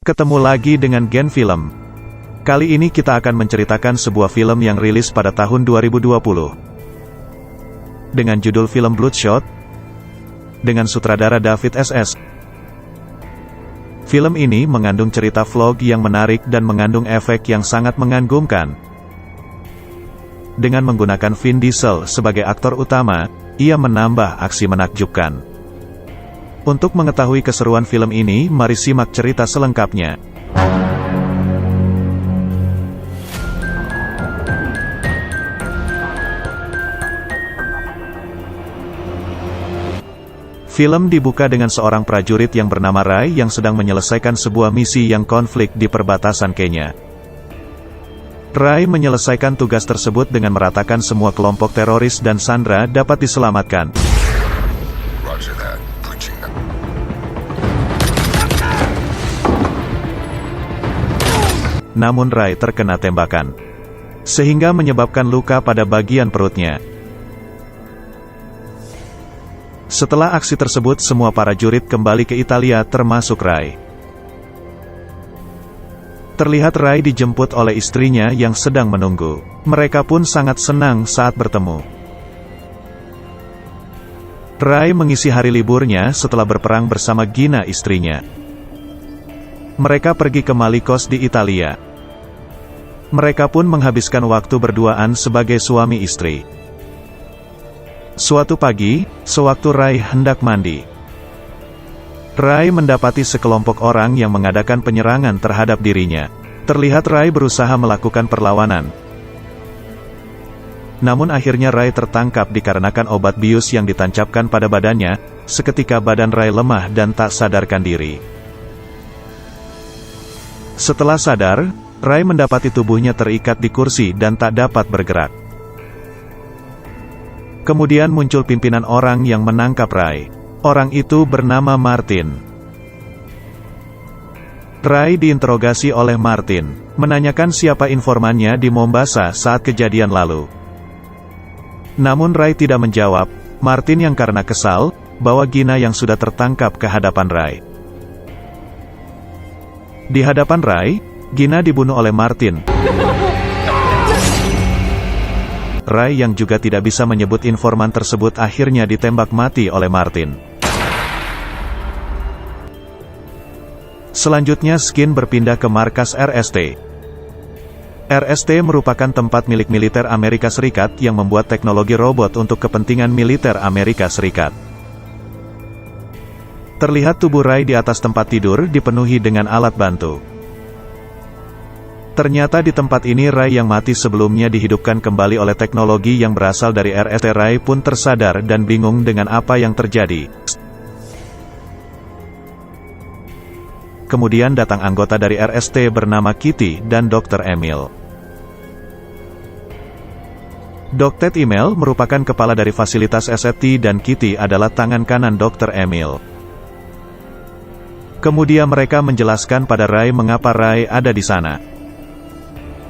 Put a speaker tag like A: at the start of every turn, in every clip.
A: Ketemu lagi dengan Gen Film. Kali ini kita akan menceritakan sebuah film yang rilis pada tahun 2020. Dengan judul film Bloodshot, dengan sutradara David S.S. Film ini mengandung cerita vlog yang menarik dan mengandung efek yang sangat mengagumkan. Dengan menggunakan Vin Diesel sebagai aktor utama, ia menambah aksi menakjubkan. Untuk mengetahui keseruan film ini, mari simak cerita selengkapnya. Film dibuka dengan seorang prajurit yang bernama Ray yang sedang menyelesaikan sebuah misi yang konflik di perbatasan Kenya. Ray menyelesaikan tugas tersebut dengan meratakan semua kelompok teroris dan Sandra dapat diselamatkan. Namun Ray terkena tembakan, sehingga menyebabkan luka pada bagian perutnya. Setelah aksi tersebut, semua para prajurit kembali ke Italia termasuk Ray. Terlihat Ray dijemput oleh istrinya yang sedang menunggu. Mereka pun sangat senang saat bertemu. Ray mengisi hari liburnya setelah berperang bersama Gina istrinya. Mereka pergi ke Malikos di Italia. Mereka pun menghabiskan waktu berduaan sebagai suami istri. Suatu pagi, sewaktu Ray hendak mandi, Ray mendapati sekelompok orang yang mengadakan penyerangan terhadap dirinya. Terlihat Ray berusaha melakukan perlawanan. Namun akhirnya Ray tertangkap dikarenakan obat bius yang ditancapkan pada badannya. Seketika badan Ray lemah dan tak sadarkan diri. Setelah sadar, Ray mendapati tubuhnya terikat di kursi dan tak dapat bergerak. Kemudian muncul pimpinan orang yang menangkap Ray. Orang itu bernama Martin. Ray diinterogasi oleh Martin, menanyakan siapa informannya di Mombasa saat kejadian lalu. Namun Ray tidak menjawab. Martin yang karena kesal, bawa Gina yang sudah tertangkap ke hadapan Ray. Di hadapan Ray, Gina dibunuh oleh Martin. Ray yang juga tidak bisa menyebut informan tersebut akhirnya ditembak mati oleh Martin. Selanjutnya Skin berpindah ke markas RST. RST merupakan tempat milik militer Amerika Serikat yang membuat teknologi robot untuk kepentingan militer Amerika Serikat. Terlihat tubuh Ray di atas tempat tidur dipenuhi dengan alat bantu. Ternyata di tempat ini Ray yang mati sebelumnya dihidupkan kembali oleh teknologi yang berasal dari RST. Ray pun tersadar dan bingung dengan apa yang terjadi. Kemudian datang anggota dari RST bernama Kitty dan Dr. Emil. Dr. Emil merupakan kepala dari fasilitas SFT dan Kitty adalah tangan kanan Dr. Emil. Kemudian mereka menjelaskan pada Ray mengapa Ray ada di sana.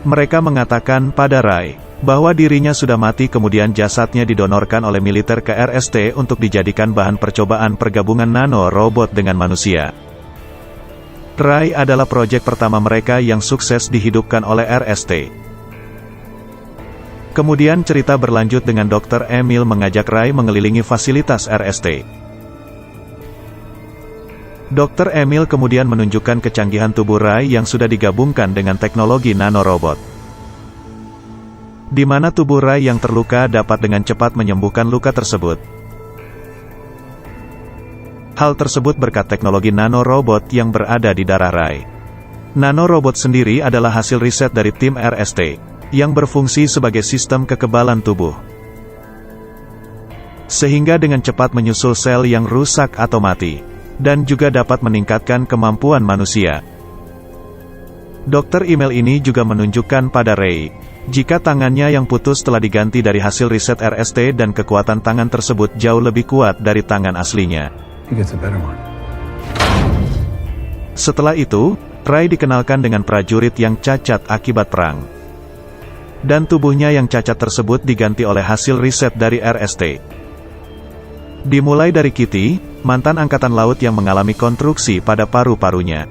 A: Mereka mengatakan pada Ray bahwa dirinya sudah mati, kemudian jasadnya didonorkan oleh militer ke RST untuk dijadikan bahan percobaan pergabungan nano robot dengan manusia. Ray adalah proyek pertama mereka yang sukses dihidupkan oleh RST. Kemudian cerita berlanjut dengan Dr. Emil mengajak Ray mengelilingi fasilitas RST. Dr. Emil kemudian menunjukkan kecanggihan tubuh Ray yang sudah digabungkan dengan teknologi nanorobot. Di mana tubuh Ray yang terluka dapat dengan cepat menyembuhkan luka tersebut. Hal tersebut berkat teknologi nanorobot yang berada di darah Ray. Nanorobot sendiri adalah hasil riset dari tim RST, yang berfungsi sebagai sistem kekebalan tubuh. Sehingga dengan cepat menyusul sel yang rusak atau mati. Dan juga dapat meningkatkan kemampuan manusia. Dr. Emil ini juga menunjukkan pada Ray, jika tangannya yang putus telah diganti dari hasil riset RST dan kekuatan tangan tersebut jauh lebih kuat dari tangan aslinya. Setelah itu, Ray dikenalkan dengan prajurit yang cacat akibat perang. Dan tubuhnya yang cacat tersebut diganti oleh hasil riset dari RST. Dimulai dari Kitty, mantan angkatan laut yang mengalami konstruksi pada paru-parunya.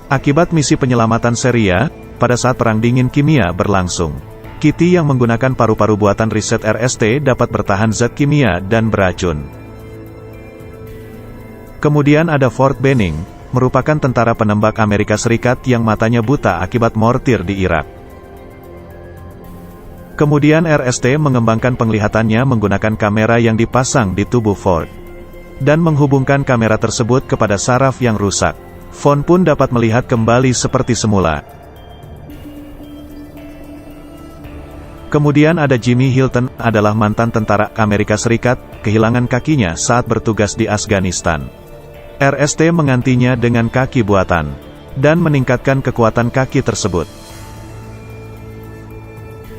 A: Akibat misi penyelamatan Seria, pada saat Perang Dingin Kimia berlangsung, Kitty yang menggunakan paru-paru buatan riset RST dapat bertahan zat kimia dan beracun. Kemudian ada Fort Benning, merupakan tentara penembak Amerika Serikat yang matanya buta akibat mortir di Irak. Kemudian RST mengembangkan penglihatannya menggunakan kamera yang dipasang di tubuh Ford, dan menghubungkan kamera tersebut kepada saraf yang rusak. Von pun dapat melihat kembali seperti semula. Kemudian ada Jimmy Hilton, adalah mantan tentara Amerika Serikat, kehilangan kakinya saat bertugas di Afghanistan. RST menggantinya dengan kaki buatan, dan meningkatkan kekuatan kaki tersebut.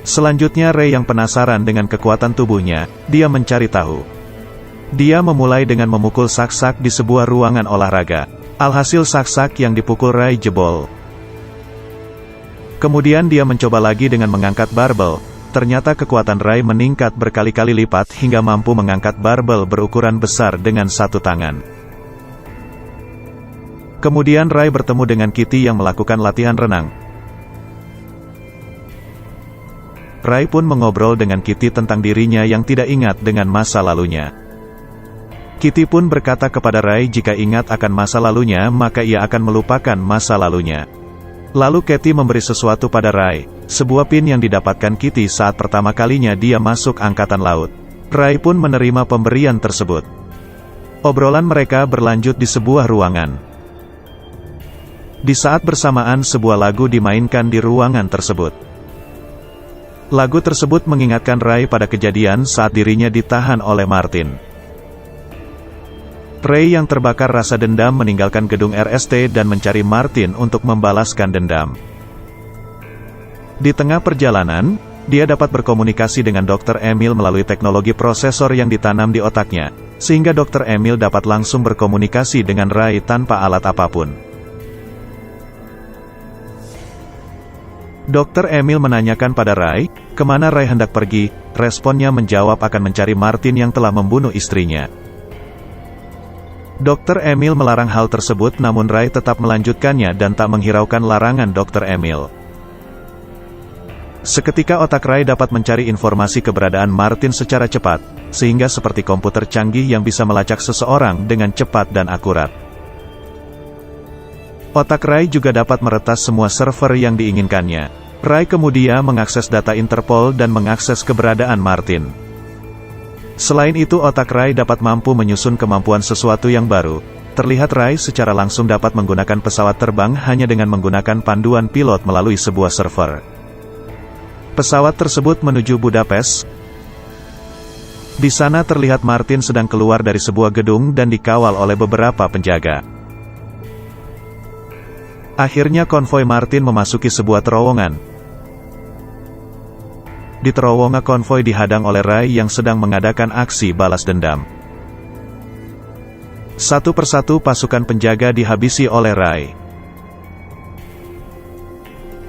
A: Selanjutnya Ray yang penasaran dengan kekuatan tubuhnya, dia mencari tahu. Dia memulai dengan memukul sak-sak di sebuah ruangan olahraga. Alhasil sak-sak yang dipukul Ray jebol. Kemudian dia mencoba lagi dengan mengangkat barbel. Ternyata kekuatan Ray meningkat berkali-kali lipat hingga mampu mengangkat barbel berukuran besar dengan satu tangan. Kemudian Ray bertemu dengan Kitty yang melakukan latihan renang. Ray pun mengobrol dengan Kitty tentang dirinya yang tidak ingat dengan masa lalunya. Kitty pun berkata kepada Ray jika ingat akan masa lalunya maka ia akan melupakan masa lalunya. Lalu Kitty memberi sesuatu pada Ray, sebuah pin yang didapatkan Kitty saat pertama kalinya dia masuk Angkatan Laut. Ray pun menerima pemberian tersebut. Obrolan mereka berlanjut di sebuah ruangan. Di saat bersamaan sebuah lagu dimainkan di ruangan tersebut. Lagu tersebut mengingatkan Ray pada kejadian saat dirinya ditahan oleh Martin. Ray yang terbakar rasa dendam meninggalkan gedung RST dan mencari Martin untuk membalaskan dendam. Di tengah perjalanan, dia dapat berkomunikasi dengan Dr. Emil melalui teknologi prosesor yang ditanam di otaknya, sehingga Dr. Emil dapat langsung berkomunikasi dengan Ray tanpa alat apapun. Dr. Emil menanyakan pada Ray, kemana Ray hendak pergi. Responnya menjawab akan mencari Martin yang telah membunuh istrinya. Dr. Emil melarang hal tersebut namun Ray tetap melanjutkannya dan tak menghiraukan larangan Dr. Emil. Seketika otak Ray dapat mencari informasi keberadaan Martin secara cepat, sehingga seperti komputer canggih yang bisa melacak seseorang dengan cepat dan akurat. Otak Ray juga dapat meretas semua server yang diinginkannya. Ray kemudian mengakses data Interpol dan mengakses keberadaan Martin. Selain itu otak Ray dapat mampu menyusun kemampuan sesuatu yang baru. Terlihat Ray secara langsung dapat menggunakan pesawat terbang hanya dengan menggunakan panduan pilot melalui sebuah server. Pesawat tersebut menuju Budapest. Di sana terlihat Martin sedang keluar dari sebuah gedung dan dikawal oleh beberapa penjaga. Akhirnya konvoi Martin memasuki sebuah terowongan. Di terowongan konvoi dihadang oleh Ray yang sedang mengadakan aksi balas dendam. Satu persatu pasukan penjaga dihabisi oleh Ray.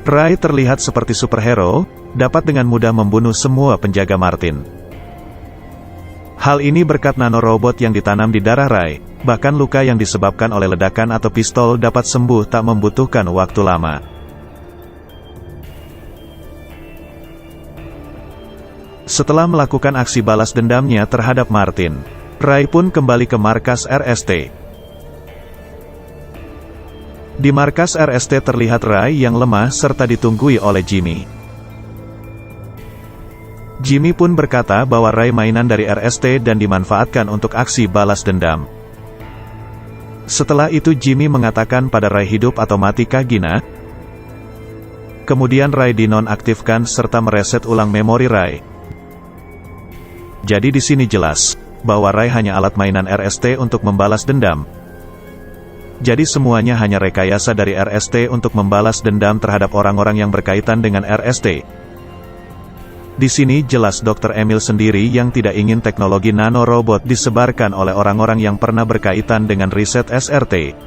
A: Ray terlihat seperti superhero, dapat dengan mudah membunuh semua penjaga Martin. Hal ini berkat nanorobot yang ditanam di darah Ray, bahkan luka yang disebabkan oleh ledakan atau pistol dapat sembuh tak membutuhkan waktu lama. Setelah melakukan aksi balas dendamnya terhadap Martin, Ray pun kembali ke markas RST. Di markas RST terlihat Ray yang lemah serta ditunggui oleh Jimmy. Jimmy pun berkata bahwa Ray mainan dari RST dan dimanfaatkan untuk aksi balas dendam. Setelah itu Jimmy mengatakan pada Ray hidup atau mati kah Gina? Kemudian Ray dinonaktifkan serta mereset ulang memori Ray. Jadi di sini jelas bahwa Ray hanya alat mainan RST untuk membalas dendam. Jadi semuanya hanya rekayasa dari RST untuk membalas dendam terhadap orang-orang yang berkaitan dengan RST. Di sini jelas Dr. Emil sendiri yang tidak ingin teknologi nanorobot disebarkan oleh orang-orang yang pernah berkaitan dengan riset SRT.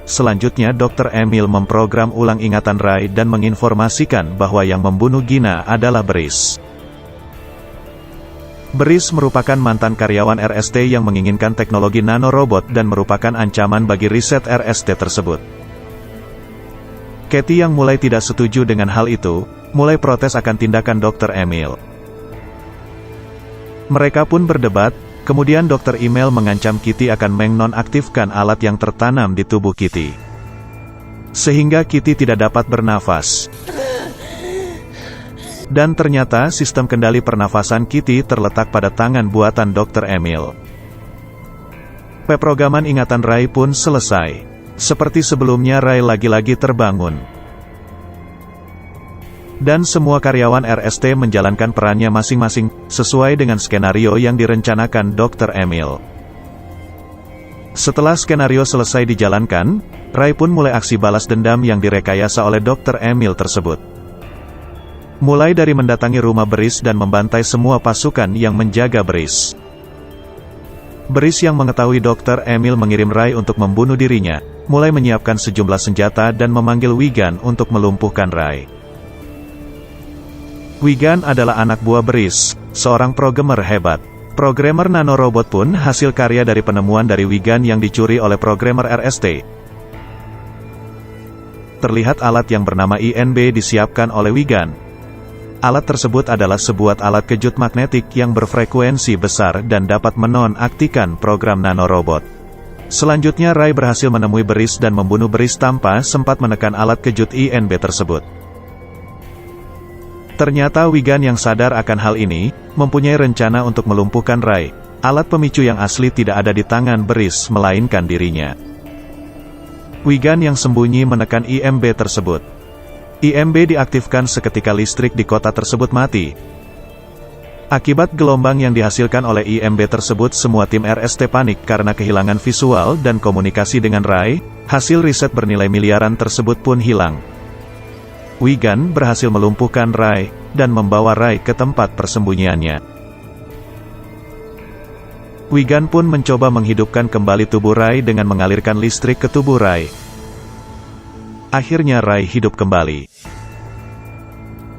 A: Selanjutnya Dr. Emil memprogram ulang ingatan Ray dan menginformasikan bahwa yang membunuh Gina adalah Brice. Brice merupakan mantan karyawan RST yang menginginkan teknologi nanorobot dan merupakan ancaman bagi riset RST tersebut. Katie yang mulai tidak setuju dengan hal itu, mulai protes akan tindakan Dr. Emil. Mereka pun berdebat, kemudian Dr. Emil mengancam Kitty akan menonaktifkan alat yang tertanam di tubuh Kitty, sehingga Kitty tidak dapat bernafas. Dan ternyata sistem kendali pernafasan Kitty terletak pada tangan buatan Dr. Emil. Peprograman ingatan Ray pun selesai. Seperti sebelumnya, Ray lagi-lagi terbangun. Dan semua karyawan RST menjalankan perannya masing-masing, sesuai dengan skenario yang direncanakan Dr. Emil. Setelah skenario selesai dijalankan, Ray pun mulai aksi balas dendam yang direkayasa oleh Dr. Emil tersebut. Mulai dari mendatangi rumah Brice dan membantai semua pasukan yang menjaga Brice. Brice yang mengetahui Dr. Emil mengirim Ray untuk membunuh dirinya, mulai menyiapkan sejumlah senjata dan memanggil Wigan untuk melumpuhkan Ray. Wigan adalah anak buah Brice, seorang programmer hebat. Programmer nanorobot pun hasil karya dari penemuan dari Wigan yang dicuri oleh programmer RST. Terlihat alat yang bernama INB disiapkan oleh Wigan. Alat tersebut adalah sebuah alat kejut magnetik yang berfrekuensi besar dan dapat menonaktifkan program nanorobot. Selanjutnya Ray berhasil menemui Brice dan membunuh Brice tanpa sempat menekan alat kejut INB tersebut. Ternyata Wigan yang sadar akan hal ini, mempunyai rencana untuk melumpuhkan Ray. Alat pemicu yang asli tidak ada di tangan Brice melainkan dirinya. Wigan yang sembunyi menekan INB tersebut. INB diaktifkan seketika listrik di kota tersebut mati. Akibat gelombang yang dihasilkan oleh INB tersebut, semua tim RST panik karena kehilangan visual dan komunikasi dengan Ray. Hasil riset bernilai miliaran tersebut pun hilang. Wigan berhasil melumpuhkan Ray dan membawa Ray ke tempat persembunyiannya. Wigan pun mencoba menghidupkan kembali tubuh Ray dengan mengalirkan listrik ke tubuh Ray. Akhirnya Ray hidup kembali.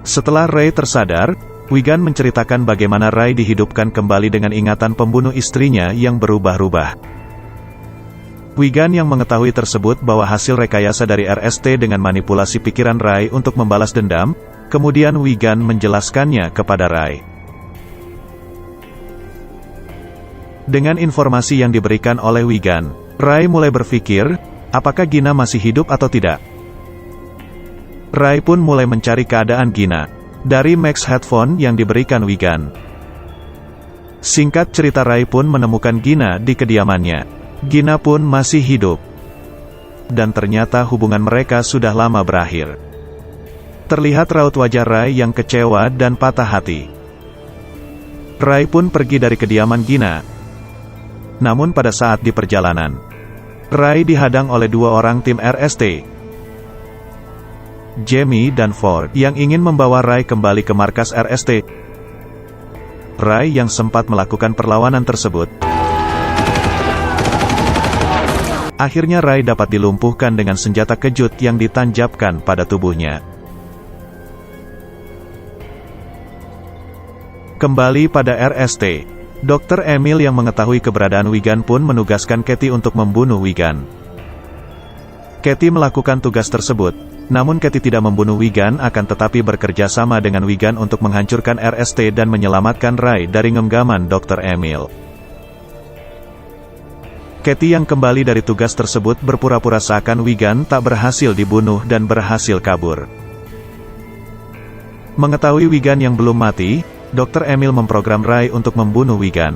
A: Setelah Ray tersadar, Wigan menceritakan bagaimana Ray dihidupkan kembali dengan ingatan pembunuh istrinya yang berubah-ubah. Wigan yang mengetahui tersebut bahwa hasil rekayasa dari RST dengan manipulasi pikiran Ray untuk membalas dendam, kemudian Wigan menjelaskannya kepada Ray. Dengan informasi yang diberikan oleh Wigan, Ray mulai berpikir, apakah Gina masih hidup atau tidak? Ray pun mulai mencari keadaan Gina dari Max headphone yang diberikan Wigan. Singkat cerita, Ray pun menemukan Gina di kediamannya. Gina pun masih hidup. Dan ternyata hubungan mereka sudah lama berakhir. Terlihat raut wajah Ray yang kecewa dan patah hati. Ray pun pergi dari kediaman Gina. Namun pada saat di perjalanan, Ray dihadang oleh dua orang tim RST, Jamie dan Ford, yang ingin membawa Ray kembali ke markas RST. Ray yang sempat melakukan perlawanan tersebut. Akhirnya Ray dapat dilumpuhkan dengan senjata kejut yang ditancapkan pada tubuhnya. Kembali pada RST, Dr. Emil yang mengetahui keberadaan Wigan pun menugaskan Katie untuk membunuh Wigan. Katie melakukan tugas tersebut, namun Katie tidak membunuh Wigan, akan tetapi bekerja sama dengan Wigan untuk menghancurkan RST dan menyelamatkan Ray dari genggaman Dr. Emil. Katie yang kembali dari tugas tersebut berpura-pura seakan Wigan tak berhasil dibunuh dan berhasil kabur. Mengetahui Wigan yang belum mati, Dr. Emil memprogram Ray untuk membunuh Wigan.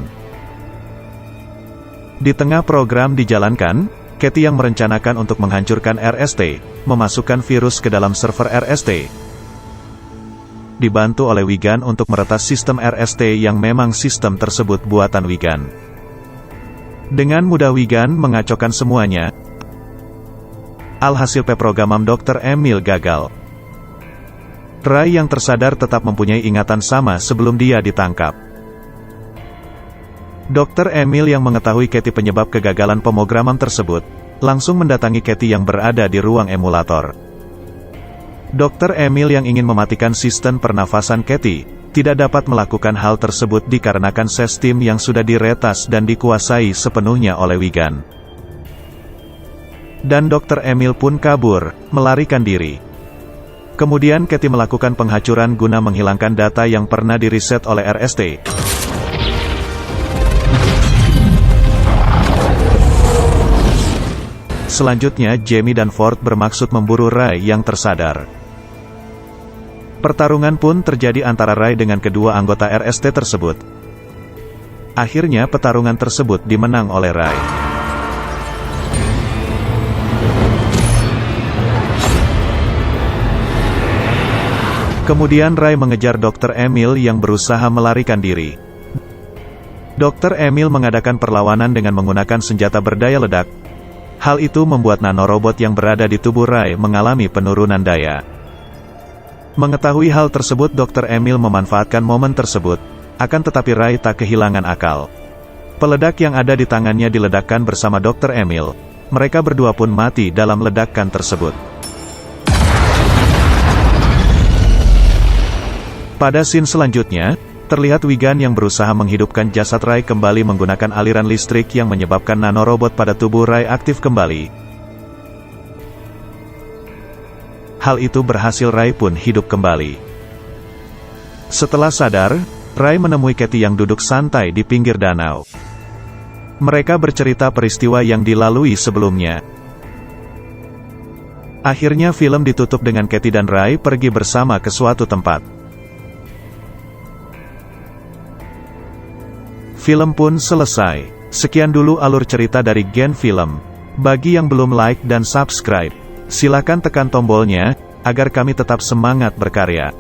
A: Di tengah program dijalankan, Katie yang merencanakan untuk menghancurkan RST, memasukkan virus ke dalam server RST. Dibantu oleh Wigan untuk meretas sistem RST yang memang sistem tersebut buatan Wigan. Dengan mudah Wigan mengacaukan semuanya. Alhasil peprogram Dr. Emil gagal. Ray yang tersadar tetap mempunyai ingatan sama sebelum dia ditangkap. Dr. Emil yang mengetahui Katie penyebab kegagalan pemrograman tersebut, langsung mendatangi Katie yang berada di ruang emulator. Dr. Emil yang ingin mematikan sistem pernafasan Katie, tidak dapat melakukan hal tersebut dikarenakan sistem yang sudah diretas dan dikuasai sepenuhnya oleh Wigan. Dan Dr. Emil pun kabur, melarikan diri. Kemudian Katie melakukan penghancuran guna menghilangkan data yang pernah diriset oleh RST. Selanjutnya Jamie dan Ford bermaksud memburu Ray yang tersadar. Pertarungan pun terjadi antara Ray dengan kedua anggota RST tersebut. Akhirnya pertarungan tersebut dimenang oleh Ray. Kemudian Ray mengejar Dr. Emil yang berusaha melarikan diri. Dr. Emil mengadakan perlawanan dengan menggunakan senjata berdaya ledak. Hal itu membuat nanorobot yang berada di tubuh Ray mengalami penurunan daya. Mengetahui hal tersebut, Dr. Emil memanfaatkan momen tersebut, akan tetapi Ray tak kehilangan akal. Peledak yang ada di tangannya diledakkan bersama Dr. Emil. Mereka berdua pun mati dalam ledakan tersebut. Pada scene selanjutnya, terlihat Wigan yang berusaha menghidupkan jasad Ray kembali menggunakan aliran listrik yang menyebabkan nanorobot pada tubuh Ray aktif kembali. Hal itu berhasil, Ray pun hidup kembali. Setelah sadar, Ray menemui Katie yang duduk santai di pinggir danau. Mereka bercerita peristiwa yang dilalui sebelumnya. Akhirnya film ditutup dengan Katie dan Ray pergi bersama ke suatu tempat. Film pun selesai. Sekian dulu alur cerita dari Gen Film. Bagi yang belum like dan subscribe, silakan tekan tombolnya, agar kami tetap semangat berkarya.